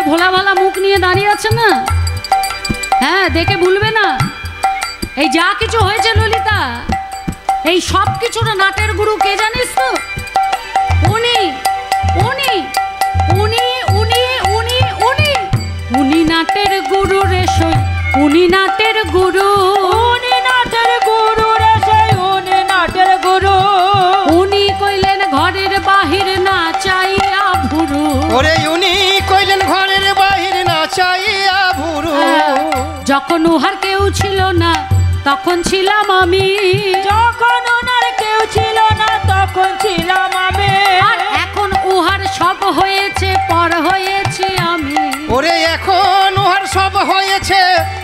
ভোলা ভালা মুখ নিয়ে দাঁড়িয়ে আছে না, হ্যাঁ দেখে ভুলবে না। এই যা কিছু হয়েছে ললিতা, এই সব কিছুর নাটের গুরু কে জানিস তো? উনি উনি উনি উনি উনি উনি উনি নাটের গুরু রে সই, উনি নাটের গুরু, উনি নাটের গুরু রে সেই, উনি নাটের গুরু। উনি কইলেন ঘরের বাহির না চাইয়া ভুরু। ওরে উনি কইলেন ঘরের বাহির না চাইয়া ভুরু। যখন উহার কেউ ছিল না তখন ছিলাম আমি, যখন ওনার কেউ ছিল না তখন ছিলাম আমি। আর এখন উহার সব হয়েছে পর হয়েছি আমি। ওরে এখন উহার সব হয়েছে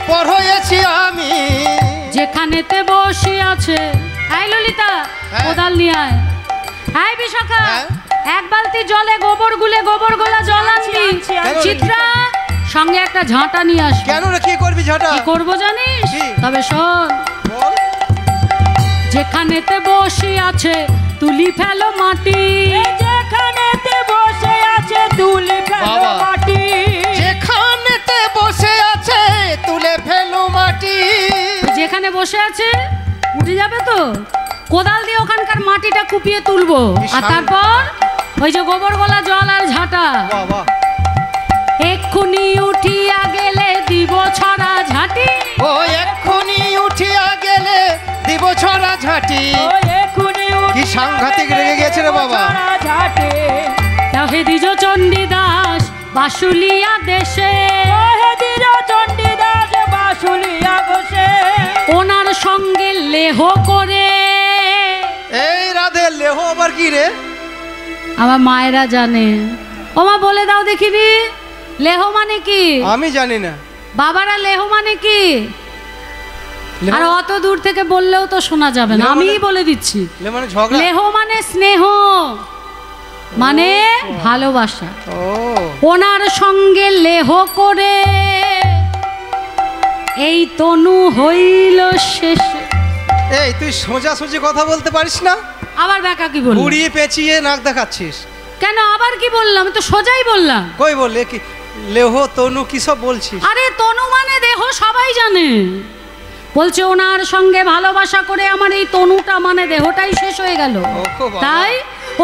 পর হয়েছি আমি। যেখানেতে বসে আছে, এই ললিতা কোদাল নিয়ে আয়। এই বিশাখা এক বালতি জলে গোবর গুলে গোবর গোলা জল আনবি। চিত্রা সঙ্গে একটা ঝাঁটা নিয়ে আসবি। কেন রে, কি করবি ঝাঁটা? কি করবো জানিস? তবে শোন, বল। যেখানেতে বসে আছে তুলি ফেলো মাটি, যেখানেতে বসে আছে তুলে ফেলো মাটি। যেখানেতে বসে আছে তুলে ফেলো মাটি। যেখানে বসে আছে উঠে যাবে তো, কোদাল দিয়ে ওখানকার মাটিটা কুপিয়ে তুলবো, আর তারপর ওই যে গোবর গলা জল আর ঝাঁটা। এক্ষুনি উঠিয়া গেলে দিব ছড়া ঝাঁটি। ও এক্ষুনি উঠিয়া গেলে দিব ছড়া ঝাঁটি। কি সাংঘাতিক রেগে গেছে রে বাবা। হে দ্বিজ চণ্ডীদাস বাসুলিয়া দেশে, চণ্ডীদাস বাসুলিয়া বসে। ওনার সঙ্গে লেহ করে। এই রাধে, লেহ আবার কি রে? আমার মায়েরা জানে। ও মা বলে দাও দেখিনি, লেহ মানে কি? আমি জানি না। বাবারা লেহ মানে কি? আর অত দূর থেকে বললেও তো শোনা যাবে না, আমিই বলে দিচ্ছি। লেহ মানে স্নেহ, মানে ভালোবাসা। ওনার সঙ্গে লেহ করে এই তনু হইল শেষে। এই তুই সোজা সুজি কথা বলতে পারিস না? আবার ব্যাকা কি বললি? উড়িয়ে পেঁচিয়ে নাক দেখাচ্ছিস কেন? আবার কি বললাম? আমি তো সোজাই বললাম। কই বললে কি লেহ তনু কি সব বলছিস? আরে তনু মানে দেহ, সবাই জানে। বলছে ওনার সঙ্গে ভালোবাসা করে আমার এই তনুটা মানে দেহটাই শেষ হয়ে গেল। তাই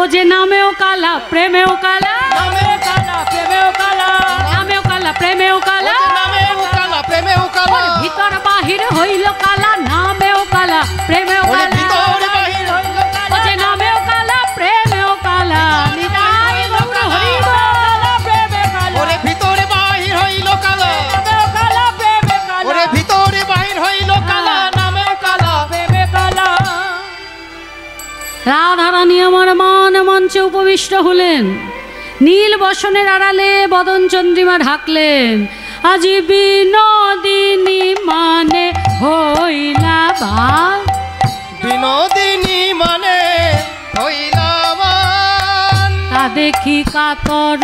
ও যে নামেও কালা প্রেমেও কালা, নামেও কালা প্রেমেও কালা, নামেও কালা প্রেমেও কালা, নামেও কালা প্রেমেও কালা। ভিতর বাহির হইল কালা, নামেও কালা প্রেমেও কালা, ভিতর বাহির হইল ও যে নামেও কালা প্রেমেও কালা। নিতাই গৌর হরি বল, প্রেমে কালা। ওরে ভিতরে বাহির হইল কালা, নামেও কালা প্রেমে কালা। ওরে ভিতরে বাহির হইল কালা, নামেও কালা প্রেমে কালা। রাধারানী আমার মান মঞ্চে উপবিষ্ট হলেন। নীল বসনের আড়ালে বদন চন্দ্রিমা ঢাকলেন। আজি বিনোদিনী মানে হইলা বান, বিনোদিনী মানে হইলা বান। তা দেখি কাতর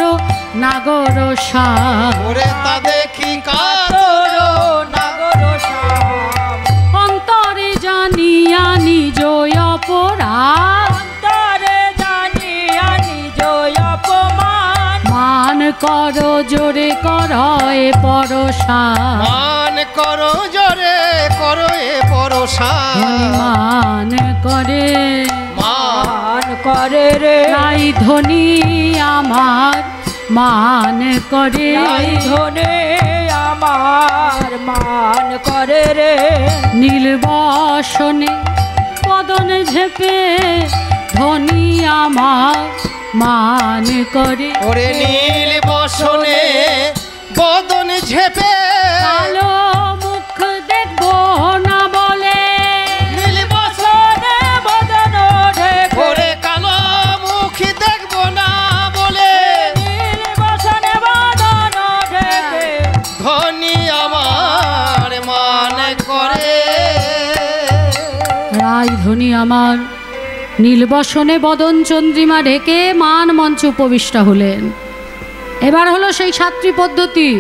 নাগর সাপ, ওরে তা দেখি কাতর নাগর সাপ। অন্তরে জানিয়া নিজ অপরাধ, অন্তরে জানিয়া নিজ অপমান। মান করো জোরে করয় পরশা, মান করো জোরে করো এ পরশা। মান করে মান করে রে, তাই ধনী আমার মান করে। ধনে আমার মান করে রে। নীল বসনে বদন ঝেপে ধনী আমার মান করে। ওরে নীল বসনে বদন ঝেপে কালো মুখ দেখবো না বলে, নীল বসনে বদন ঢেকে, ওরে কালো মুখ দেখবো না বলে। নীল বসনে বদন ঢেকে, ধনী আমার মান করে। রায় ধনী আমার নীলবসনে বদন চন্দ্রিমা ঢেকে মান মঞ্চে উপবিষ্ট হলেন। এবার হলো সেই সাত্রী পদ্ধতি,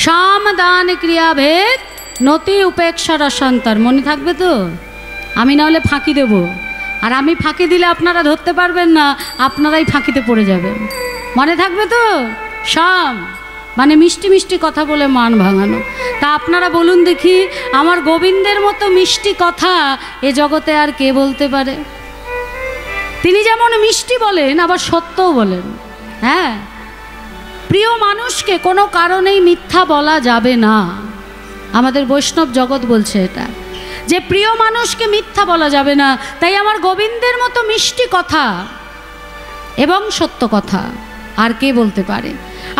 সাম দান ক্রিয়াভেদ নতি উপেক্ষা রসান্তর। মনে থাকবে তো? আমি না হলে ফাঁকি দেব, আর আমি ফাঁকি দিলে আপনারা ধরতে পারবেন না, আপনারাই ফাঁকিতে পড়ে যাবেন। মনে থাকবে তো? সাম মানে মিষ্টি মিষ্টি কথা বলে মান ভাঙানো। তা আপনারা বলুন দেখি, আমার গোবিন্দের মতো মিষ্টি কথা এ জগতে আর কে বলতে পারে? তিনি যেমন মিষ্টি বলেন, আবার সত্যও বলেন। হ্যাঁ, প্রিয় মানুষকে কোনো কারণেই মিথ্যা বলা যাবে না। আমাদের বৈষ্ণব জগৎ বলছে এটা, যে প্রিয় মানুষকে মিথ্যা বলা যাবে না। তাই আমার গোবিন্দের মতো মিষ্টি কথা এবং সত্য কথা আর কে বলতে পারে?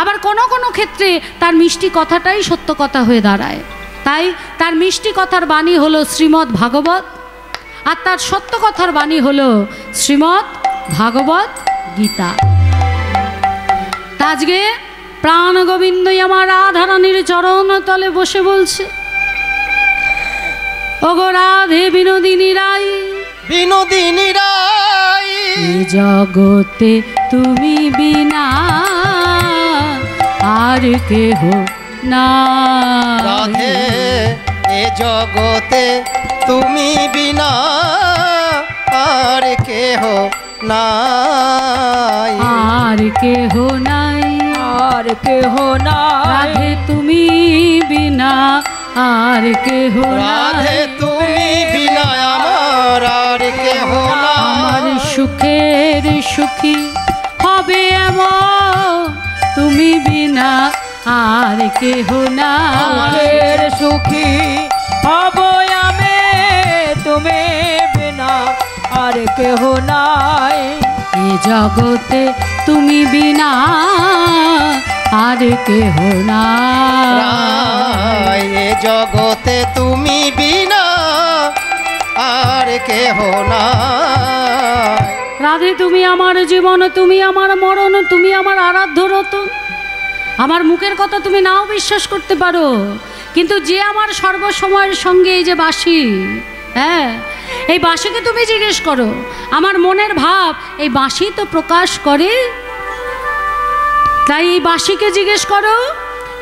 আবার কোনো কোনো ক্ষেত্রে তার মিষ্টি কথাটাই সত্য কথা হয়ে দাঁড়ায়। তাই তার মিষ্টি কথার বাণী হলো শ্রীমদ্ ভাগবত, আর তার সত্য কথার বাণী হলো শ্রীমদ্ ভাগবত গীতা। তা আজকে প্রাণ গোবিন্দই আমার রাধারানীর চরণ তলে বসে বলছে, ওগো রাধে বিনোদিনী রাই, বিনোদিনী রাই, এ জগতে তুমি বিনা আর কেহ না। রাধে এ জগতে তুমি বিনা আর কেহ নাই, আর কেহ নাই, আর কেহ নাই। রাধে তুমি বিনা আর কেহ রাধে নাই। তুমি বিনা আমার আর কেহ আমার নাই। সুখের সুখী হবে এমন তুমি বিনা আর কেহ নাই। আমাদের সুখী হব আমি তুমি বিনা আর কেহ নাই। এ জগতে তুমি বিনা আর কেহ নাই। এ জগতে তুমি বিনা আর কেহ নাই। রাধে তুমি আমার জীবন, তুমি আমার মরণ, তুমি আমার আরাধ্য রতন। আমার মুখের কথা তুমি নাও বিশ্বাস করতে পারো, কিন্তু যে আমার সর্বসময়ের সঙ্গে এই যে বাঁশি, হ্যাঁ, এই বাঁশিকে তুমি জিজ্ঞেস করো আমার মনের ভাব, এই বাঁশি তো প্রকাশ করে। তাই এই বাঁশিকে জিজ্ঞেস করো,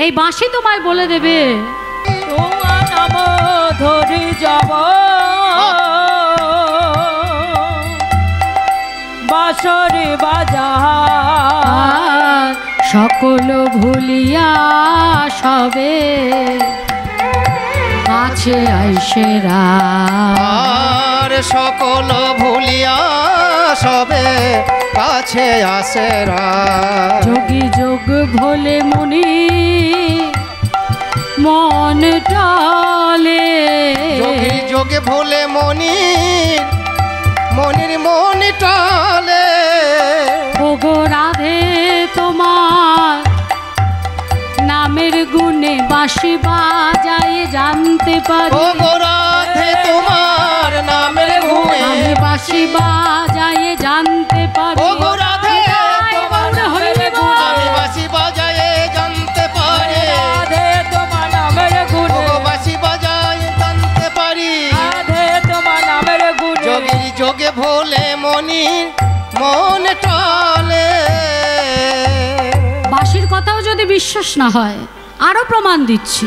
এই বাঁশি তোমায় বলে দেবে। তোমার নাম ধরে যাব বাঁশরি বাজার, সকল ভুলিয়া সবে কাছে আইসেরা। আর সকল ভুলিয়া সবে কাছে আসেরা। যোগী যোগ ভোলে মনি মন টালে, যোগী যোগে ভোলে মনির মনির মন টালে। ওগো রাধে তোমার নামের গুণে বাঁশি বাজায় জানতে পারি। ও গো রাধে তোমার নামের গুণে আমি বাঁশি বাজায় জানতে পারি। ও গো রাধে তোমার হরি নামের বল। গুণে আমি বাঁশি বাজায়ে জানতে পারি। রাধে তোমার নামের ও গুণে, গো বাঁশি বাজায়ে জানতে পারি। রাধে তোমার নামের গুণে। যোগীর যোগে ভোলে মনির মন টালে। বাঁশির কথাও যদি বিশ্বাস না হয়, আরো প্রমাণ দিচ্ছি।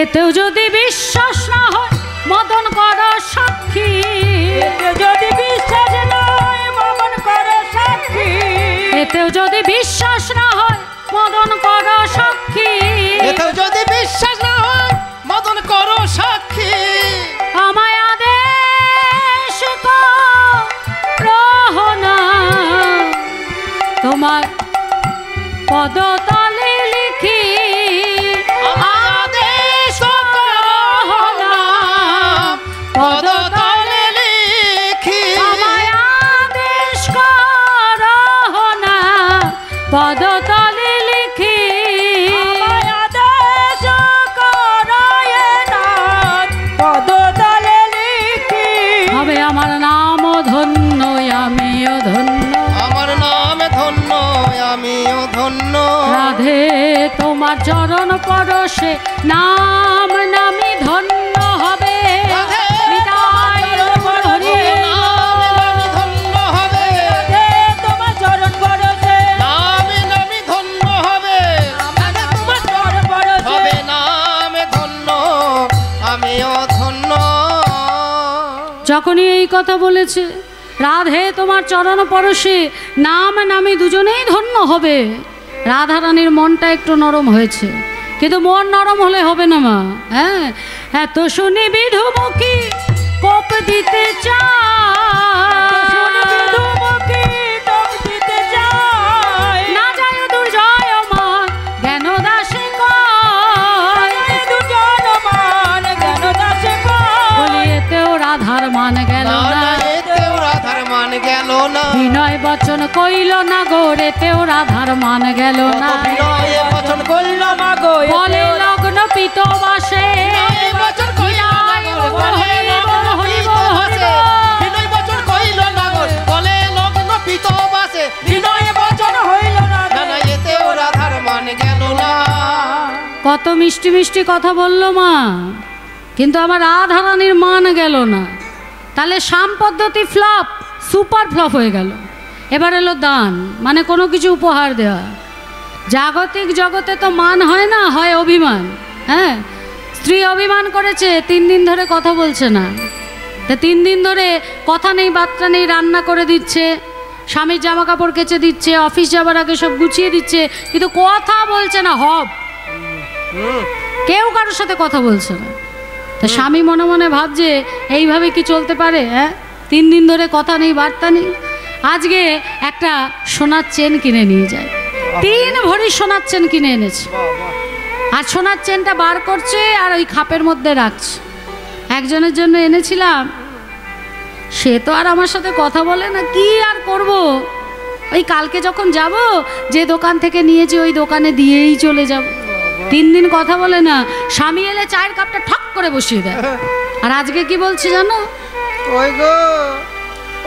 এতেও যদি বিশ্বাস না হয়, মদন কর সাক্ষী। এতে যদি বিশ্বাস নয় মমন কর সাক্ষী। এতেও যদি বিশ্বাস না হয়, মদন কর সাক্ষী। এতেও যদি বিশ্বাস না হয় মদন করো সাক্ষী। আমায় আদেশ করো না, তোমার পদতলে লিখি। আদেশ করো না পদতলে লিখি। আমায় আদেশ করো না, পদতলে লিখি। আমায় আদেশ করো নাথ, পদতলে লিখি। হবে আমার নাম ধন্য, আমিও ধন্য। আমার নাম ধন্য আমিও ধন্য। রাধে তোমার চরণ পরশে নাম নামি ধন্য হবে। রাধে নিতাই গৌর হরি নামে নামি ধন্য হবে। রাধে তোমার চরণ পরশে, নামে নামি ধন্য হবে। রাধে তোমার চরণ পরশে। হবে নামে ধন্য আমিও ধন্য। যখনই এই কথা বলেছে, রাধে তোমার চরণ পরশে নাম নামি দুজনেই ধন্য হবে। রাধারানীর মনটা একটু নরম হয়েছে, কিন্তু মন নরম হলে হবে না মা। হ্যাঁ, এত শুনি বিধুমুখী কোপ দিতে চায়, না যায় দুর্জয় মান জ্ঞান দাসে বলি এতেও রাধার মান গেল না, বিনয় বচন কইল না গো রেতেও রাধার মান গেল না, বলে লগ্ন পিত বাসে কত মিষ্টি মিষ্টি কথা বললো মা, কিন্তু আমার রাধারানীর মান গেল না। তাহলে শাম পদ্ধতি ফ্লপ, সুপার ফ্লপ হয়ে গেল। এবার এলো দান, মানে কোনো কিছু উপহার দেওয়া। জাগতিক জগতে তো মান হয় না, হয় অভিমান। হ্যাঁ, স্ত্রী অভিমান করেছে, 3 দিন ধরে কথা বলছে না, তা 3 দিন ধরে কথা নেই বার্তা নেই, রান্না করে দিচ্ছে, স্বামীর জামা কাপড় কেচে দিচ্ছে, অফিস যাবার আগে সব গুছিয়ে দিচ্ছে, কিন্তু কথা বলছে না। হব কেউ কারোর সাথে কথা বলছে না। তা স্বামী মনে মনে ভাবছে এইভাবে কি চলতে পারে? হ্যাঁ, 3 দিন ধরে কথা নেই বার্তা নেই। আজকে একটা সোনার চেন কিনে নিয়ে যায়, 3 ভরি সোনার চেন কিনে এনেছে, আর সোনার চেনটা বার করছে আর ওই খাপের মধ্যে রাখছে। একজনের জন্য এনেছিলাম, সে তো আর আমার সাথে কথা বলে না, কি আর করব, ওই কালকে যখন যাব যে দোকান থেকে নিয়েছি ওই দোকানে দিয়েই চলে যাব। 3 দিন কথা বলে না, স্বামী এলে চায়ের কাপটা ঠক করে বসিয়ে দেয়। আর আজকে কি বলছে জানো? ওই গো,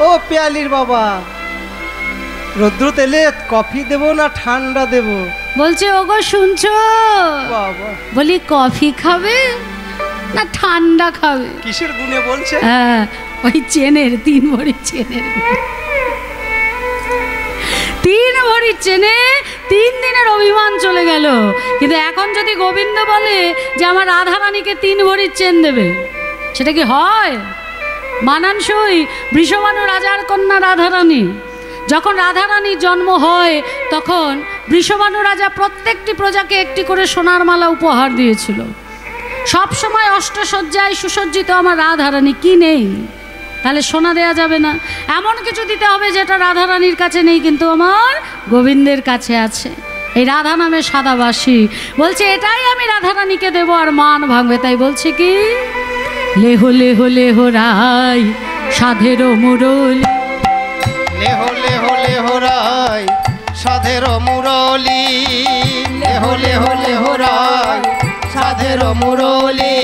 ও পেয়ালির বাবা, রৌদ্র তেলে কফি দেবো না ঠান্ডা দেবো? বলছে ওগো শুনছো? বলি কফি খাবে না ঠান্ডা খাবে? কিসের গুণে বলছে? হ্যাঁ, ওই চেনের 3 ভরি চেনের 3 ভরি চেনে 3 দিনের অভিমান চলে গেল। কিন্তু এখন যদি গোবিন্দ বলে যে আমার রাধারানীকে 3 ভরির চেন দেবে, সেটা কি হয়? মানানসই বৃষভানু রাজার কন্যা রাধারানী। যখন রাধারানীর জন্ম হয় তখন বৃষভানু রাজা প্রত্যেকটি প্রজাকে একটি করে সোনার মালা উপহার দিয়েছিল। সব সময় অষ্টসজ্জায় সুসজ্জিত আমার রাধারানী, কি নেই? তাহলে সোনা দেয়া যাবে না, এমন কিছু দিতে হবে যেটা রাধারানীর কাছে নেই কিন্তু আমার গোবিন্দের কাছে আছে। এই রাধা নামে সাদাবাসী বলছে এটাই আমি রাধারানীকে দেবো, আর মান ভাঙবে। তাই বলছে কি, লেহ লেহ লেহ রাই সাধের মুরলি, লেহ লেহ লেহ রাই সাধের মুরলি, লেহ লেহ লেহ রাই সাধের মুরলি,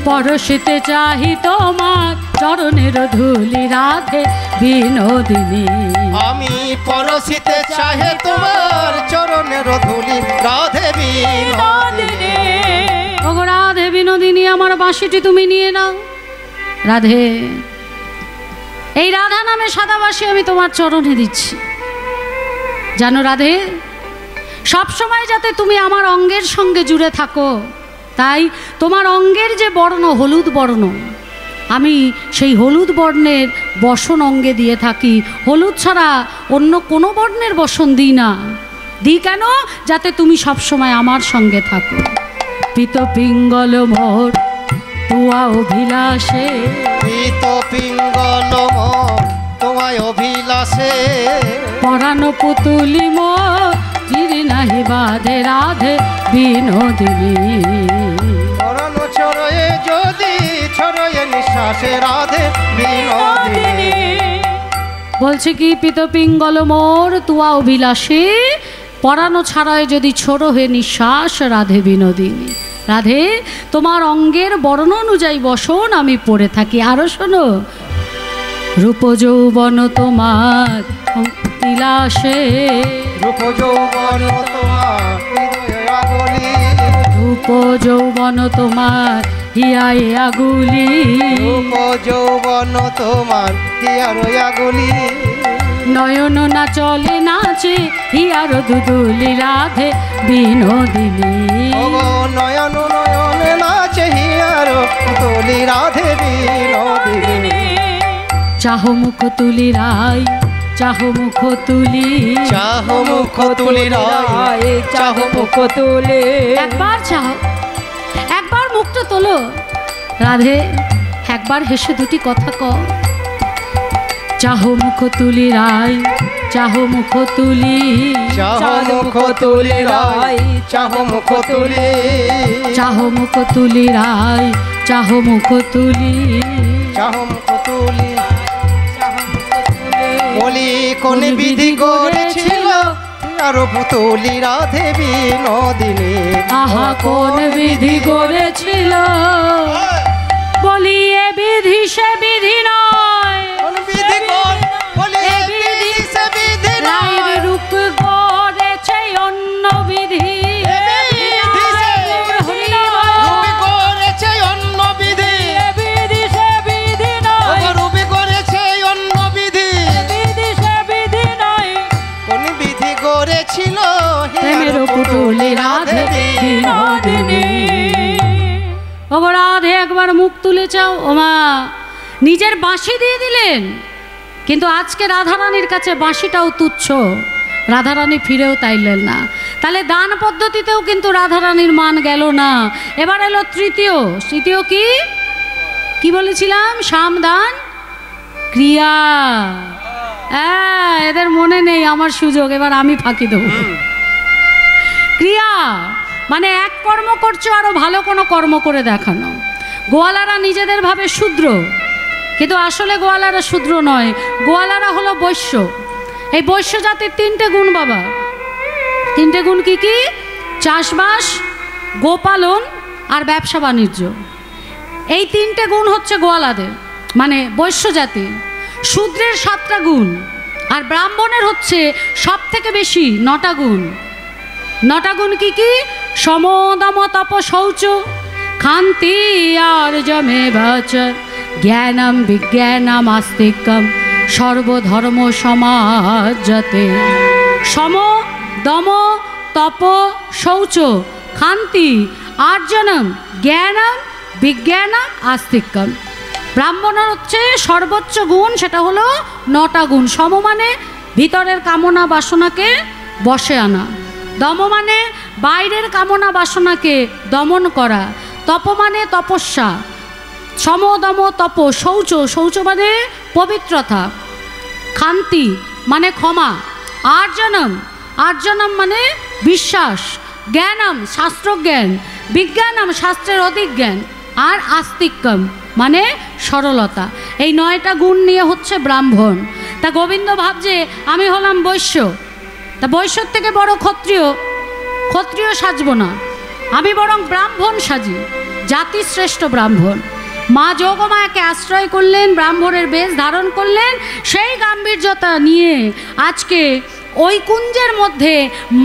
পরশিতে চাহি তোমার চরণের ধুলি রাধে বিনোদিনী। আমি পরশিতে চাহে তোমার চরণের ধুলি রাধে বিনোদিনী। ওগো রাধে বিনোদিনী, আমার বাঁশিটি তুমি নিয়ে নাও। রাধে, এই রাধা নামে সাদাবাসী আমি তোমার চরণে দিচ্ছি। জানো রাধে, সব সময় যাতে তুমি আমার অঙ্গের সঙ্গে জুড়ে থাকো, তাই তোমার অঙ্গের যে বর্ণ হলুদ বর্ণ, আমি সেই হলুদ বর্ণের বসন অঙ্গে দিয়ে থাকি। হলুদ ছাড়া অন্য কোনো বর্ণের বসন দিই না। দিই কেন? যাতে তুমি সবসময় আমার সঙ্গে থাকো। পিত পিঙ্গল মোর তুয়া অভিলাষে, পিত পিঙ্গল মোর তোমায় অভিলাষে, পরাণ পুতুলি মোর চিরি নাহি বাধে রাধে বিনোদিনী। পরাণ ছড়য়ে যদি ছড়য়ে নিঃশ্বাসে রাধে বিনোদিনী। বলছে কি, পিত পিঙ্গল মোর তুয়া অভিলাষে, পরানো ছাড়ায় যদি ছোড়ো হয়ে নিঃশ্বাস রাধে বিনোদিনী। রাধে, তোমার অঙ্গের বর্ণ অনুযায়ী বসন আমি পড়ে থাকি। আরো শোনো, রূপ যৌবন তোমার বিলাসে, রূপ যৌবন তোমার হৃদয়ে আগুলি, রূপ যৌবন তোমার হিয়ায় আগুলি, রূপ যৌবন তোমার হিয়ার আগুলি, নয়ন না চলে নাচে হিয়ার দুদুলি রাধে বিনোদিনী। নয়ন নয়নে নাচে হিয়ার তুলি রাধে বিনোদিনী। চাহ মুখ তুলি রাই চাহো মুখ তুলি, চাহো মুখ তুলি রায়, চাহো মুখ তুলি। একবার চাও, একবার মুখটা তোলো রাধে, একবার হেসে দুটি কথা কও। চাহো মুখ তুলি রায়, চাহো মুখ তুলি, চাহো মুখ তুলি রায়, চাহো মুখ তুলি। চাহো মুখ তুলি রায়, চাহো মুখ তুলি, চাহো মুখ তুলি। বলি কোন বিধি করেছিল আর পুতুলি রাধে বিনোদিনী? আহা কোন বিধি করেছিল, বলি এ বিধি সে বিধি নয়, কোন বিধি বলি এ বিধি সে বিধি নয়। রায়ের রূপ করেছে অন্য বিধি, রূপে করেছে অন্য বিধি, বিধি সে বিধি নয়, রূপে করেছে অন্য বিধি। বিধি সে বিধি নয়, কোন বিধি করেছিল প্রেমের পুতুলি রাধে বিনোদিনী। ও রাধে একবার মুখ তুলে চাও। ও মা, নিজের বাঁশি দিয়ে দিলেন, কিন্তু আজকে রাধারানীর কাছে বাঁশিটাও তুচ্ছ, রাধারানী ফিরেও তাইলেন না। তাহলে দান পদ্ধতিতেও কিন্তু রাধারানীর মান গেল না। এবার এলো তৃতীয়। তৃতীয় কি কি বলেছিলাম? সামদান ক্রিয়া। হ্যাঁ, এদের মনে নেই আমার সুযোগ, এবার আমি ফাঁকি দেবো। ক্রিয়া মানে এক কর্ম করছো আরো ভালো কোনো কর্ম করে দেখানো। গোয়ালারা নিজেদের ভাবে শূদ্র, কিন্তু আসলে গোয়ালারা শূদ্র নয়, গোয়ালারা হলো বৈশ্য। এই বৈশ্য জাতির তিনটে গুণ বাবা। তিনটে গুণ কি কি? চাষবাস, গোপালন আর ব্যবসা বাণিজ্য। এই তিনটে গুণ হচ্ছে গোয়ালাদের, মানে বৈশ্য জাতির। শূদ্রের 7টা গুণ, আর ব্রাহ্মণের হচ্ছে সব থেকে বেশি 9টা গুণ। 9টা গুণ কি কি? সম দম তপ শৌচ ক্ষান্তি আর জমে বাচ জ্ঞানম বিজ্ঞানম আস্তিকম সর্বধর্ম সমাজতে। সম দম তপ শৌচ ক্ষান্তি আর্জনম জ্ঞানম বিজ্ঞানম আস্তিকম। ব্রাহ্মণের হচ্ছে সর্বোচ্চ গুণ, সেটা হলো 9টা গুণ। সম মানে ভিতরের কামনা বাসনাকে বশে আনা, দম মানে বাইরের কামনা বাসনাকে দমন করা, তপ মানে তপস্যা, সম দম তপ শৌচ, শৌচ মানে পবিত্রতা, ক্ষান্তি মানে ক্ষমা, আর্জনম, আর্জনম মানে বিশ্বাস, জ্ঞানম শাস্ত্রজ্ঞান, বিজ্ঞানম শাস্ত্রের অধিক জ্ঞান, আর আস্তিক্যম মানে সরলতা। এই 9টা গুণ নিয়ে হচ্ছে ব্রাহ্মণ। তা গোবিন্দ ভাবছে আমি হলাম বৈশ্য, তা বৈশ্যর থেকে বড় ক্ষত্রিয়, ক্ষত্রিয় সাজব না, আমি বরং ব্রাহ্মণ সাজি, জাতিশ্রেষ্ঠ ব্রাহ্মণ। মা যোগমায়াকে আশ্রয় করলেন, ব্রাহ্মণের বেশ ধারণ করলেন, সেই গাম্ভীর্যতা নিয়ে আজকে ওই কুঞ্জের মধ্যে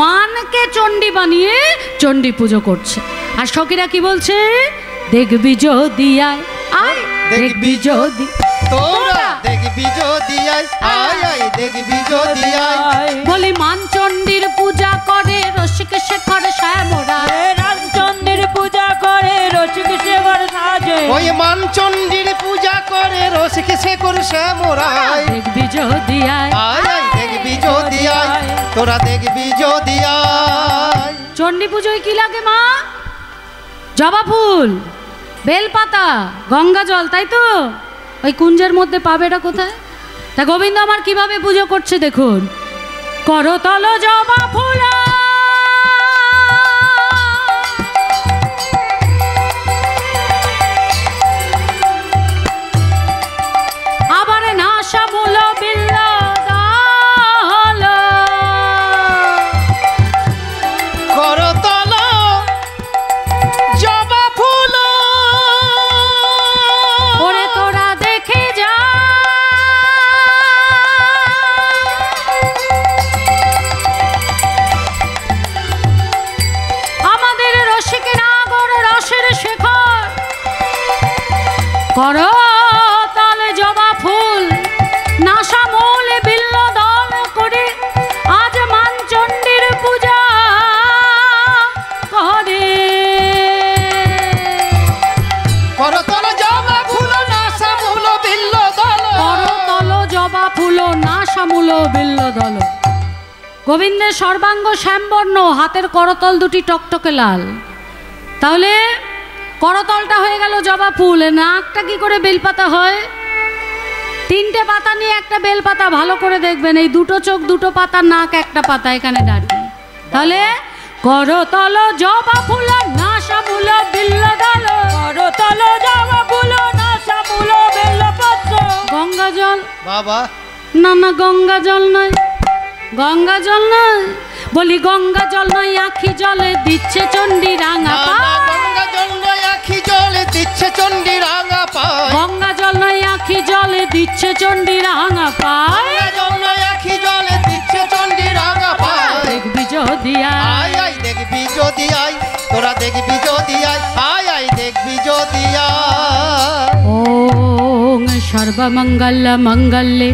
মানকে চণ্ডী বানিয়ে চণ্ডী পুজো করছে। আর সখীরা কি বলছে? দেখবি যদি আয় আয়, দেখবি যদি তোরা দেখবি যদি আয় আয় আয়, দেখবি যদি আয়। বলি মান চণ্ডীর পূজা করে রসিক শেখর শ্যামরা, রামচন্দ্রের পূজা করে রসিক শেখর সাজে, ওই মানচণ্ডীর পূজা করে রসিক শেখর শ্যামরায়। দেখবি যদি আয় আয় আয়, দেখবি যদি আয়, তোরা দেখবি যদি আয়। চণ্ডী পুজোয় কি লাগে মা? জবা ফুল, বেলপাতা, গঙ্গা জল, তাই তো? ওই কুঞ্জের মধ্যে পাবে এটা কোথায়? তা গোবিন্দ আমার কিভাবে পুজো করছে দেখুন। করতল জবা ফুল আবার নাশা মূল বিল্ল দল, করতল জবা ফুল ওরে তোরা দেখে যা, আমাদের রসিক নাগর রসের শেখর করতল জবা ফুল নাশা মূল বিল্ল দল করে আজ মানচণ্ডীর পূজা করে। করতল জবা ফুল নাশা মূল বিল্ল দল, করতল জবা ফুল নাশা মূল গোবিন্দের সর্বাঙ্গ শ্যামবর্ণ, হাতের করতল দুটি টকটকে লাল। তাহলে করতলটা হয়ে গেল জবা ফুল, নাকটা কি করে বেলপাতা হয়? তিনটে পাতা নিয়ে একটা বেলপাতা, ভালো করে দেখবেন। এই দুটো চোখ দুটো পাতা, নাক একটা পাতা, এখানে দাঁড়িয়ে। তাহলে করতল জবা ফুল নাসা মূল বিল্ল দল, করতল জবা ফুল নাসা মূল বেল পত্র। গঙ্গা জল বাবা, না না গঙ্গা জল নয়, গঙ্গা জল নয়, বলি গঙ্গা জল নয়, আখি জলে দিচ্ছে চণ্ডী রাঙা পায়। গঙ্গা জল নয় আখি জলে দিচ্ছে চণ্ডী রাঙা পায়। গঙ্গা জল নয় আখি জলে দিচ্ছে চণ্ডী রাঙা পায়। গঙ্গা জল নয় আখি জলে দিচ্ছে চণ্ডী রাঙা পায়। দেখবি যদি আয় আয় দেখবি যদি আয়, তোরা দেখবি যদি আয়, আয় আয় দেখবি যদি আয়। ওং সর্বমঙ্গল মঙ্গলে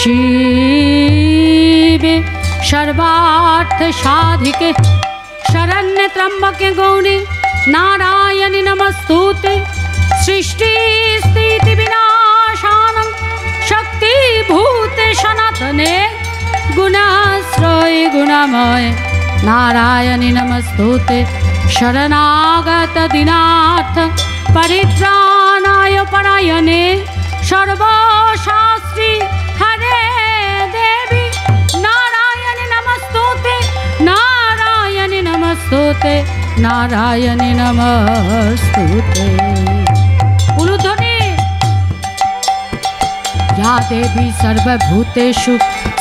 শিবে সর্বার্থ সাধিকে শরণ্যে ত্র্যম্বকে গৌরী নারায়ণী নমস্তুতে। সৃষ্টি স্থিতি বিনাশানং শক্তিভূতে সনাতনে গুণাশ্রয় গুণময় নারায়ণী নমস্তুতে। শরণাগত দীনার্থ পরিত্রাণায় পরায়ণে সর্বশাস্ত্রী হরে দেবী নারায়ণী নমস্তুতে, নারায়ণী নমস্তুতে, নারায়ণী নমস্তুতে। উলুধ্বনি। या देवी सर्वभूतेषु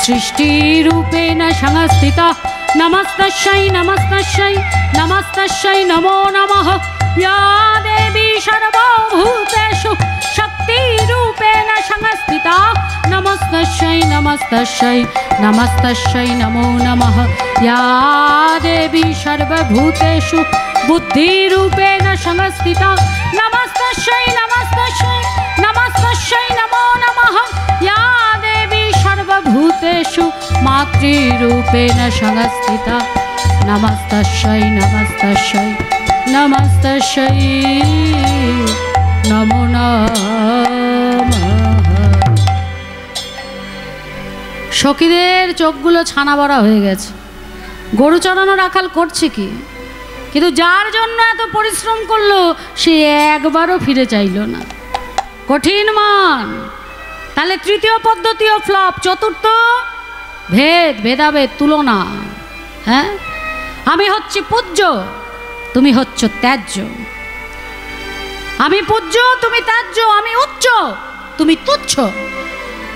सृष्टिरूपेण संस्थिता नमस्तस्यै नमस्तस्यै नमस्तस्यै नमो नमः। या देवी सर्वभूतेषु शक्तिरूपेण संस्थिता नमस्तस्यै नमस्तस्यै नमस्तस्यै नमो नमः। या देवी सर्वभूतेषु बुद्धिरूपेण संस्थिता नमस्तस्यै नमस्तस्यै नमस्तस्यै नमो नमः। या देवी सर्वभूतेषु मातृरूपेण संस्थिता नमस्तस्यै नमस्तस्यै नमस्तस्यै नमो नमः। সখীদের চোখগুলো ছানা বড়া হয়ে গেছে। গরু চড়ানো রাখাল করছে কি, কিন্তু যার জন্য এত পরিশ্রম করলো সে একবারও ফিরে চাইল না। কঠিন মান। তাহলে তৃতীয় পদ্ধতিও ফ্লপ। চতুর্থ ভেদাভেদ তুলনা। হ্যাঁ, আমি হচ্ছি পূজ্য, তুমি হচ্ছ ত্যায্য। আমি পূজ্য, তুমি ত্যায্য। আমি উচ্চ, তুমি তুচ্ছ।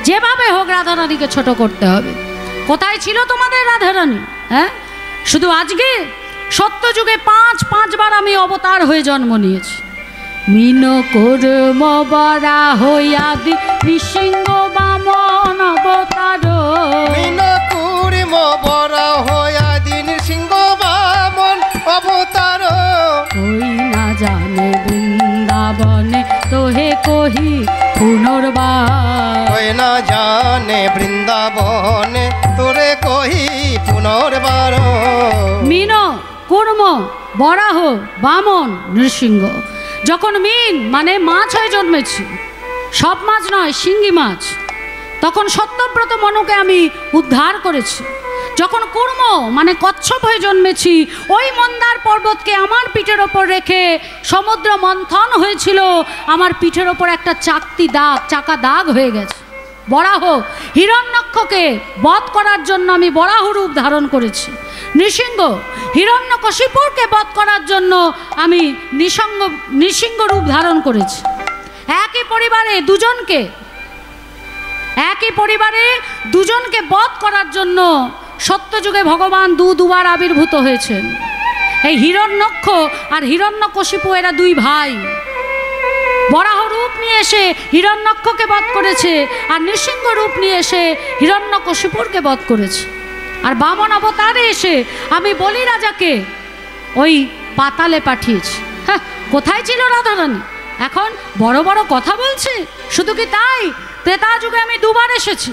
যেভাবে হোক রাধারানীকে ছোট করতে হবে। কোথায় ছিল তোমাদের রাধারানী? হ্যাঁ, শুধু আজকে সত্যযুগে পাঁচবার আমি অবতার হয়ে জন্ম নিয়েছি। মিন কর্ম বরা হইয়াদি নৃসিংহ বামন অবতার। মিন কর্ম বরা হইয়াদি নৃসিংহ বামন অবতার। কই না জানে বৃন্দাবনে তোহে কহি পুনর্বার। কই না জানে বৃন্দাবনে তোরে কহি পুনর্বার। মিন কর্ম বরাহ বামন নৃসিংহ। যখন মিন মানে মাছ হয়ে জন্মেছি, সব মাছ নয়, শিঙ্গি মাছ, তখন সত্যব্রত মনুকে আমি উদ্ধার করেছি। যখন কুর্ম মানে কচ্ছপ হয়ে জন্মেছি, ওই মন্দার পর্বতকে আমার পিঠের ওপর রেখে সমুদ্র মন্থন হয়েছিল, আমার পিঠের ওপর একটা চাকা দাগ হয়ে গেছে। বরাহ হিরণ্যক্ষকে বধ করার জন্য আমি বরাহ রূপ ধারণ করেছি। নৃসিংহ হিরণ্যকশিপুরকে বধ করার জন্য আমি নৃসিংহ রূপ ধারণ করেছি। একই পরিবারে দুজনকে বধ করার জন্য সত্যযুগে ভগবান দুবার আবির্ভূত হয়েছেন। এই হিরণ্যক্ষ আর হিরণ্যকশিপু এরা দুই ভাই। বরাহ রূপ নিয়ে এসে হিরণ্যক্ষকে বধ করেছে, আর নৃসিংহ রূপ নিয়ে এসে হিরণ্যকশিপুরকে বধ করেছে। আর বামন অবতারে এসে আমি বলি রাজাকে ওই পাতালে পাঠিয়েছি। হ্যাঁ, কোথায় ছিল রাধারানী? এখন বড় বড় কথা বলছে। শুধু কি তাই, ত্রেতা যুগে আমি দুবার এসেছি।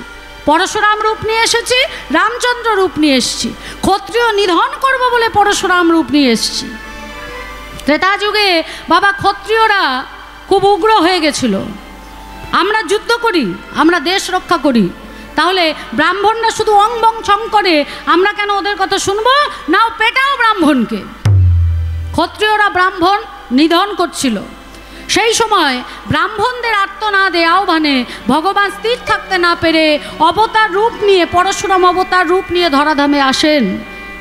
পরশুরাম রূপ নিয়ে এসেছি, রামচন্দ্র রূপ নিয়ে এসেছি। ক্ষত্রিয় নিধন করব বলে পরশুরাম রূপ নিয়ে এসেছি। ত্রেতা যুগে বাবা ক্ষত্রিয়রা খুব উগ্র হয়ে গেছিল। আমরা যুদ্ধ করি, আমরা দেশ রক্ষা করি, তাহলে ব্রাহ্মণরা শুধু অং বং ছং করে, আমরা কেন ওদের কথা শুনবো? নাও পেটাও ব্রাহ্মণকে। ক্ষত্রিয়রা ব্রাহ্মণ নিধন করছিল। সেই সময় ব্রাহ্মণদের আর্তনাদে আহ্বানে ভগবান স্থির থাকতে না পেরে অবতার রূপ নিয়ে, পরশুরাম অবতার রূপ নিয়ে ধরাধামে আসেন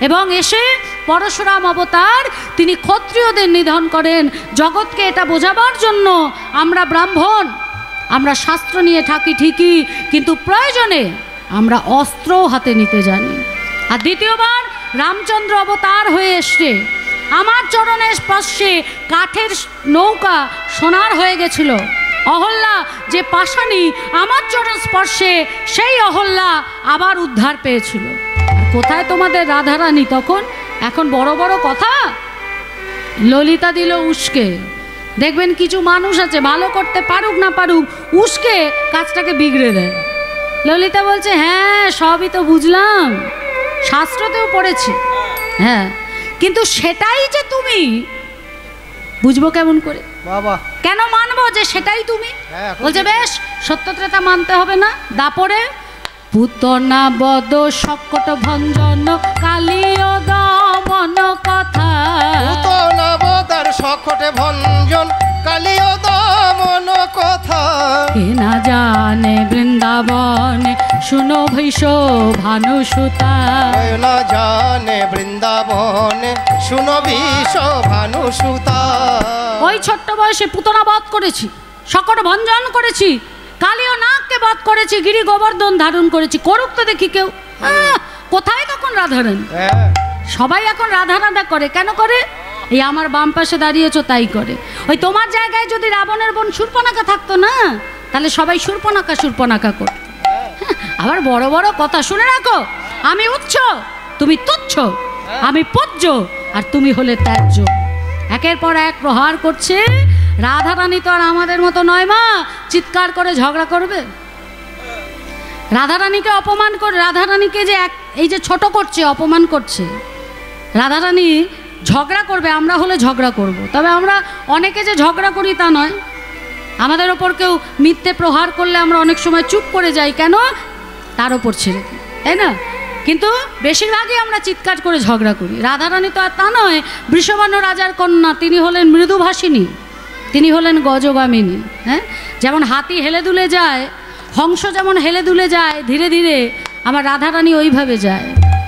এবং এসে পরশুরাম অবতার তিনি ক্ষত্রিয়দের নিধন করেন। জগৎকে এটা বোঝাবার জন্য আমরা ব্রাহ্মণ, আমরা শাস্ত্র নিয়ে থাকি ঠিকই, কিন্তু প্রয়োজনে আমরা অস্ত্রও হাতে নিতে জানি। আর দ্বিতীয়বার রামচন্দ্র অবতার হয়ে এসছে, আমার চরণের স্পর্শে কাঠের নৌকা সোনার হয়ে গেছিল। অহল্যা যে পাষাণী, আমার চরণ স্পর্শে সেই অহল্যা আবার উদ্ধার পেয়েছিল। আর কোথায় তোমাদের রাধারানী তখন? এখন বড় বড় কথা। ললিতা দিল উস্কে। দেখবেন কিছু মানুষ আছে ভালো করতে পারুক না পারুক, উস্কে কাজটাকে বিগড়ে দেয়। ললিতা বলছে হ্যাঁ সবই তো বুঝলাম, শাস্ত্রতেও পড়েছি, হ্যাঁ, কিন্তু সেটাই যে তুমি, বুঝবো কেমন করে? বাবা কেন মানবো যে সেটাই তুমি? বলছে বেশ, সত্যত্রেতা মানতে হবে না। দাপরে পুতনা বদ সকট ভঞ্জন কালিও দমন কথা, পুতনা বদার সকটে ভঞ্জন কালিও দমন কথা, কে না জানে বৃন্দাবনে শুনো ভৈষ ভানুসুতা, কে না জানে বৃন্দাবনে শুনো ভীষ ভানুসুতা। ওই ছোট্ট বয়সে পুতনা বধ করেছি, সকট ভঞ্জন করেছি, কালীয় নাগকে বধ করেছি, গিরি গোবর্ধন ধারণ করেছি। করুক তো দেখি কেউ। কোথায় তখন রাধারানী? সবাই এখন রাধা রাধা করে। কেন করে? এই আমার বাম পাশে দাঁড়িয়েছো তাই করে। ওই তোমার জায়গায় যদি রাবণের বোন শূর্পণখা থাকতো না, তাহলে সবাই শূর্পণখা শূর্পণখা করত। আবার বড় বড় কথা শুনে রাখো, আমি উচ্চ, তুমি তুচ্ছ, আমি পূজ্য, আর তুমি হলে ত্যায্য। একের পর এক প্রহার করছে। রাধারানী তো আর আমাদের মতো নয় মা, চিৎকার করে ঝগড়া করবে। রাধারানীকে অপমান করে, রাধারানীকে যে এই যে ছোট করছে, অপমান করছে, রাধারানী ঝগড়া করবে। আমরা হলে ঝগড়া করব, তবে আমরা অনেকে যে ঝগড়া করি তা নয়। আমাদের ওপর কেউ মিথ্যে প্রহার করলে আমরা অনেক সময় চুপ করে যাই, কেন? তার ওপর ছেড়ে দিই, তাই না? কিন্তু বেশিরভাগই আমরা চিৎকার করে ঝগড়া করি। রাধারানী তো আর তা নয়। বৃষভানু রাজার কন্যা, তিনি হলেন মৃদুভাষিনী, তিনি হলেন গজগামিনী। হ্যাঁ, যেমন হাতি হেলে দুলে যায়, হংস যেমন হেলে দুলে যায় ধীরে ধীরে, আমার রাধারানী ওইভাবে যায়।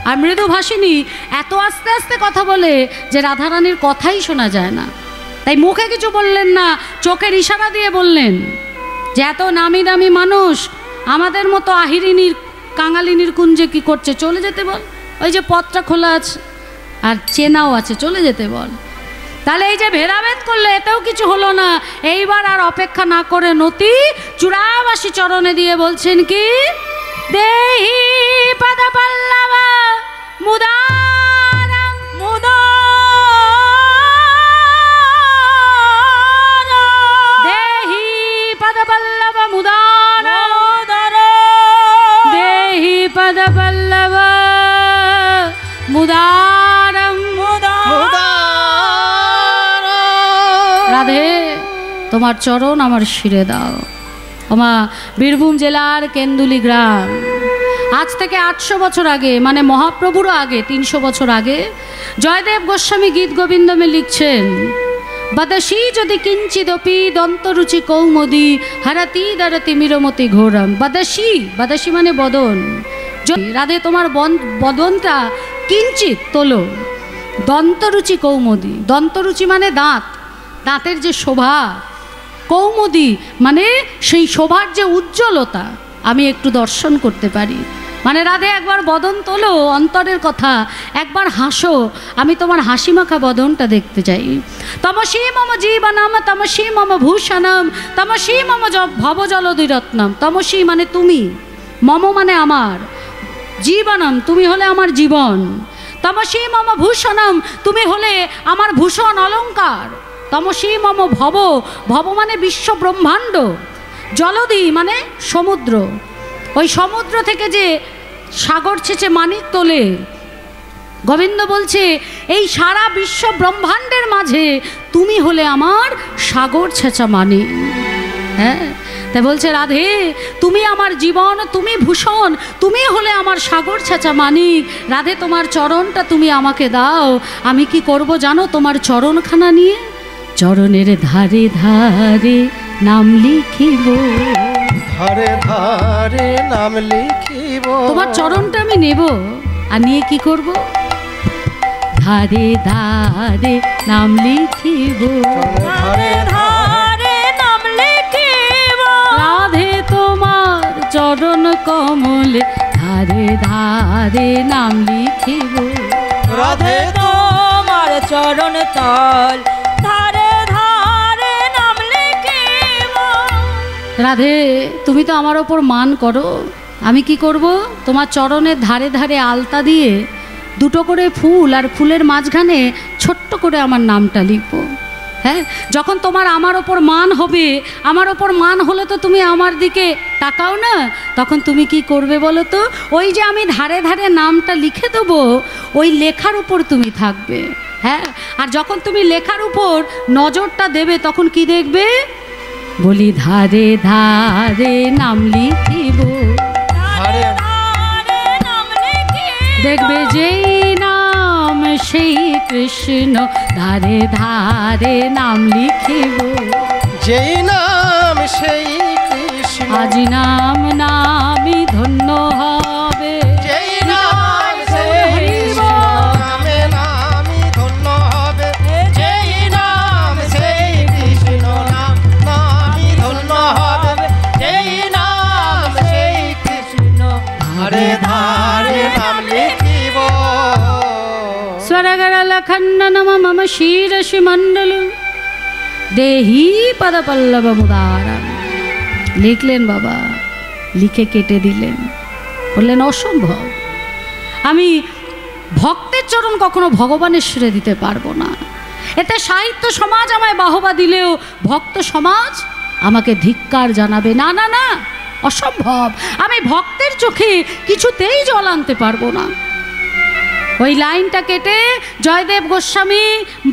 আর মৃদুভাষিনী এত আস্তে আস্তে কথা বলে যে রাধারানীর কথাই শোনা যায় না। তাই মুখে কিছু বললেন না, চোখের ইশারা দিয়ে বললেন যে এত নামি দামি মানুষ আমাদের মতো আহিরিনীর কাঙালিনীর কুঞ্জে কি করছে, চলে যেতে বল। ওই যে পথটা খোলা আছে আর চেনাও আছে, চলে যেতে বল। তাহলে এই যে ভেদাভেদ করলে এতেও কিছু হলো না। এইবার আর অপেক্ষা না করে নতি চূড়াবাসী চরণে দিয়ে বলছেন কি, দেহি পদ পল্লব মুদারং দেহি পদ পল্লব মুদার দেহি পদ পল্লব মুদারং রাধে, তোমার চরণ আমার শিরে দাও। আমা বীরভূম জেলার কেন্দুলি গ্রাম, আজ থেকে 800 বছর আগে, মানে মহাপ্রভুরও আগে 300 বছর আগে, জয়দেব গোস্বামী গীত গোবিন্দমে লিখছেন, বদশী যদি কিঞ্চিদপি দন্তরুচি কৌমদি হারাতি দারাতি মিরমতি ঘোরম। বদশী, বদশী মানে বদন। রাধে তোমার বদনটা কিঞ্চিত তোলো। দন্তরুচি কৌমদি, দন্তরুচি মানে দাঁত, দাঁতের যে শোভা, কৌমুদি মানে সেই শোভার যে উজ্জ্বলতা আমি একটু দর্শন করতে পারি। মানে রাধে একবার বদন তোলো, অন্তরের কথা একবার হাসো, আমি তোমার হাসি মাখা বদনটা দেখতে চাই। তমসী মম জীবনম তমসী মম ভূষণম তমসী মম ভবজলদিরত্নম। তমসী মানে তুমি, মম মানে আমার, জীবনম তুমি হলে আমার জীবন, তমসী মম ভূষণম তুমি হলে আমার ভূষণ অলঙ্কার, তমসী মম ভব, ভব মানে বিশ্ব ব্রহ্মাণ্ড, জলদি মানে সমুদ্র, ওই সমুদ্র থেকে যে সাগর ছেঁচে মানিক তোলে। গোবিন্দ বলছে এই সারা বিশ্ব ব্রহ্মাণ্ডের মাঝে তুমি হলে আমার সাগর ছেঁচা মানিক। হ্যাঁ, তাই বলছে রাধে তুমি আমার জীবন, তুমি ভূষণ, তুমি হলে আমার সাগর ছাঁচা মানিক। রাধে তোমার চরণটা তুমি আমাকে দাও, আমি কি করব জানো তোমার চরণখানা নিয়ে? চরণের ধারে ধারে নাম লিখিব, ধারে ধারে নাম লিখিব। তোমার চরণটা আমি নেব, আর নিয়ে কি করব? ধারে ধারে নাম লিখিব, ধারে ধারে নাম লিখিব। রাধে তোমার চরণ কমলে ধারে ধারে নাম লিখিব। রাধে তোমার চরণ তল ধারে ধারে নাম লিখিব। রাধে তুমি তো আমার ওপর মান করো, আমি কি করব? তোমার চরণের ধারে ধারে আলতা দিয়ে দুটো করে ফুল, আর ফুলের মাঝখানে ছোট্ট করে আমার নামটা লিখবো। হ্যাঁ, যখন তোমার আমার ওপর মান হবে, আমার ওপর মান হলে তো তুমি আমার দিকে তাকাও না, তখন তুমি কি করবে বলো তো? ওই যে আমি ধারে ধারে নামটা লিখে দেবো, ওই লেখার উপর তুমি থাকবে। হ্যাঁ, আর যখন তুমি লেখার উপর নজরটা দেবে, তখন কি দেখবে? বলি ধারে ধারে নাম লিখিব, ধারে ধারে নাম লিখিব। দেখবে যেই নাম সেই কৃষ্ণ, ধারে ধারে নাম লিখিব। যেই নাম সেই কৃষ্ণ, আজ নাম নামি ধন্য হবে। যেই নাম সেই কৃষ্ণ, নামে নামি ধন্য হবে। যেই নাম সেই কৃষ্ণ, নাম নামি ধন্য হবে। যেই নাম সেই কৃষ্ণ, ধারে ধারে নাম লিখিব। स्वरगरल खंडन मम शीरषि मंडल देही पद पल्लव मुदारा। লিখলেন বাবা, লিখে কেটে দিলেন, বললেন অসম্ভব, আমি ভক্তের চরণ কখনো ভগবানের সুরে দিতে পারবো না। এতে সাহিত্য সমাজ আমায় বাহবা দিলেও ভক্ত সমাজ আমাকে ধিক্কার জানাবে। না না না, অসম্ভব, আমি ভক্তের চোখে কিছুতেই জল আনতে পারবো না। ওই লাইনটা কেটে জয়দেব গোস্বামী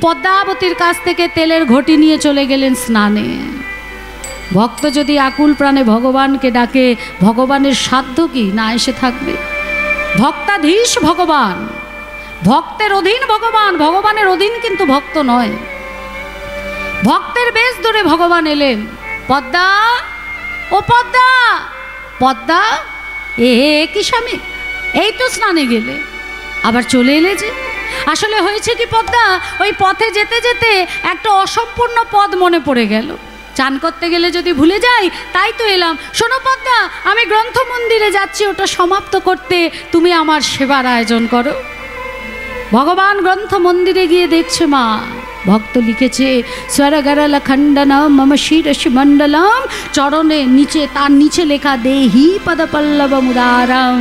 পদ্মাবতীর কাছ থেকে তেলের ঘটি নিয়ে চলে গেলেন স্নানে। ভক্ত যদি আকুল প্রাণে ভগবানকে ডাকে, ভগবানের সাধ্য কি না এসে থাকবে? ভক্তাধীশ ভগবান, ভক্তের অধীন ভগবান, ভগবানের অধীন কিন্তু ভক্ত নয়। ভক্তের বেশ ধরে ভগবান এলেন। পদ্মা, ও পদ্মা, পদ্মা, এ কি স্বামী, এই তো স্নানে গেলে আবার চলে এলে যে? আসলে হয়েছে কি পদ্মা, ওই পথে যেতে যেতে একটা অসম্পূর্ণ পদ মনে পড়ে গেল। চান করতে গেলে যদি ভুলে যাই, তাই তো এলাম। শোনো পদ্মা, আমি গ্রন্থ মন্দিরে যাচ্ছি, ওটা সমাপ্ত করতে তুমি আমার সেবার আয়োজন করো। ভগবান গ্রন্থ মন্দিরে গিয়ে দেখছে মা ভক্ত লিখেছে স্বরগরল খণ্ডনম মম শিরসি মণ্ডলম, চরণে নিচে, তার নিচে লেখা দেহি পদ পল্লব মুদারম,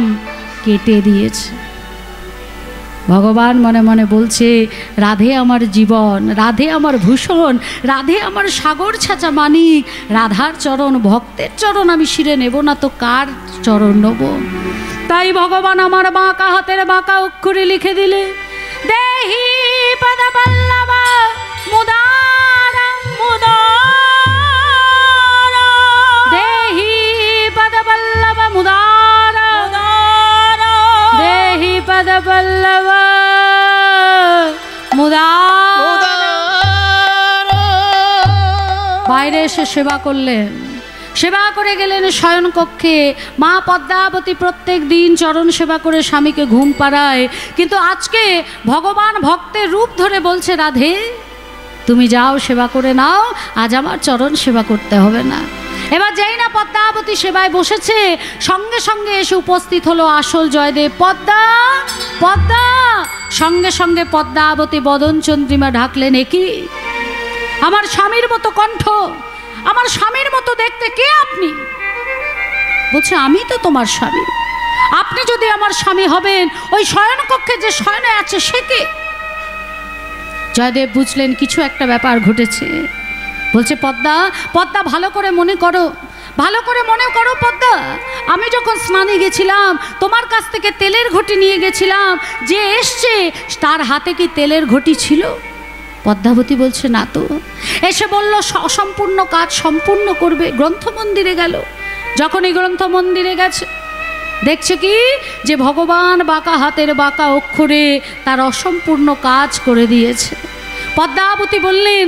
কেটে দিয়েছে। ভগবান মনে মনে বলছে রাধে আমার জীবন, রাধে আমার ভূষণ, রাধে আমার সাগর ছাঁচা মানিক। রাধার চরণ, ভক্তের চরণ আমি শিরে নেব না তো কার চরণ নেব? তাই ভগবান আমার বাঁকা হাতের বাঁকা অক্ষরে লিখে দিলে দেহি পদ পল্লব মুদারম, মুদারম, দেহি পদ পল্লব মুদারম, দেহি পদ পল্লব বাইরে এসে সেবা করলেন। সেবা করে গেলেন শয়ন কক্ষে। মা পদ্মাবতী প্রত্যেক দিন চরণ সেবা করে স্বামীকে ঘুম পাড়ায়, কিন্তু আজকে ভগবান ভক্তের রূপ ধরে বলছে রাধে তুমি যাও সেবা করে নাও, আজ আমার চরণ সেবা করতে হবে না। এবার যেই না পদ্মাবতী সেবায় বসেছে, সঙ্গে সঙ্গে এসে উপস্থিত হলো আসল জয়দেব। পদ্মা, পদ্মা, সঙ্গে সঙ্গে পদ্মাবতী বদন চন্দ্রিমা ঢাকলেন। একই আমার স্বামীর মতো কণ্ঠ, আমার স্বামীর মতো দেখতে, কে আপনি? বলছে আমি তো তোমার স্বামী। আপনি যদি আমার স্বামী হবেন, ওই শয়ন কক্ষে যে শয়নে আছে সে কে? জয়দেব বুঝলেন কিছু একটা ব্যাপার ঘটেছে। বলছে পদ্মা, পদ্মা ভালো করে মনে করো, ভালো করে মনে করো পদ্মা, আমি যখন স্নানে গেছিলাম তোমার কাছ থেকে তেলের ঘটি নিয়ে গেছিলাম, যে এসছে তার হাতে কি তেলের ঘটি ছিল? পদ্মাবতী বলছে না তো। এসে বলল অসম্পূর্ণ কাজ সম্পূর্ণ করবে। গ্রন্থ মন্দিরে গেল। যখন এই গ্রন্থ মন্দিরে গেছে, দেখছে কি যে ভগবান বাঁকা হাতের বাঁকা অক্ষরে তার অসম্পূর্ণ কাজ করে দিয়েছে। পদ্মাবতী বললেন,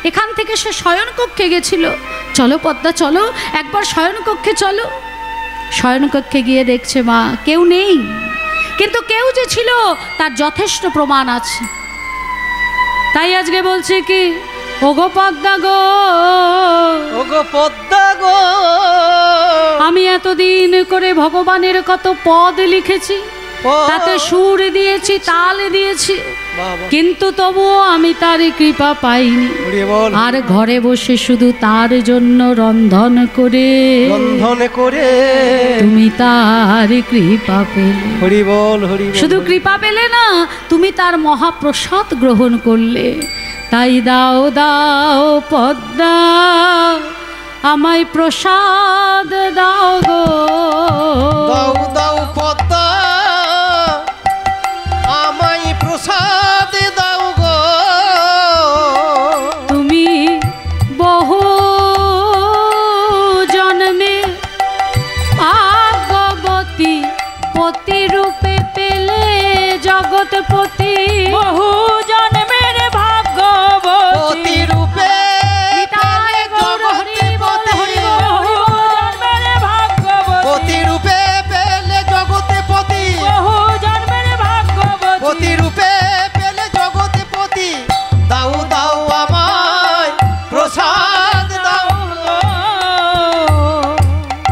এখান থেকে সে শয়নকক্ষে গেছিল, চলো পদ্মা চলো একবার শয়নকক্ষে চলো। শয়নকক্ষে গিয়ে দেখছে মা কেউ নেই, কিন্তু কেউ যে ছিল তার যথেষ্ট প্রমাণ আছে। তাই আজকে বলছে কি, ওগো পদ্মা গো, ওগো পদ্মা গো, আমি এতদিন করে ভগবানের কত পদ লিখেছি, তাতে সুর দিয়েছি, তাল দিয়েছি, কিন্তু তবুও আমি তার কৃপা পাইনি। আর ঘরে বসে শুধু তার জন্য রন্ধন করে তুমি তার কৃপা পেলে। হরি বল, হরি বল। শুধু কৃপা পেলে না, তুমি তার মহাপ্রসাদ গ্রহণ করলে। তাই দাও দাও পদ্মা আমায় প্রসাদ দাও গো, দাও দাও পদ্মা আমায় প্রসাদ দাও গো। তুমি বহু জন্মে ভাগবতী পতি রূপে পেলে জগৎপতি। বহু জন্মের ভাগ্যবতী রূপে নিতাই গৌর হরি বল, হরি বল, হরি বল। পতি রূপে পেলে জগৎপতি, বহু জন্মের ভাগ্যবতী পতি রূপে পেলে জগৎপতি। দাও দাও আমায় প্রসাদ দাও গো।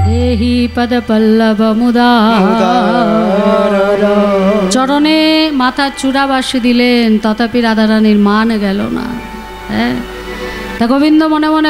দেহি পদ পল্লব মুদার। চরণে মাথার চূড়াবাসী দিলেন, তথাপি রাধারানীর মান গেল না। হ্যাঁ, তা গোবিন্দ মনে মনে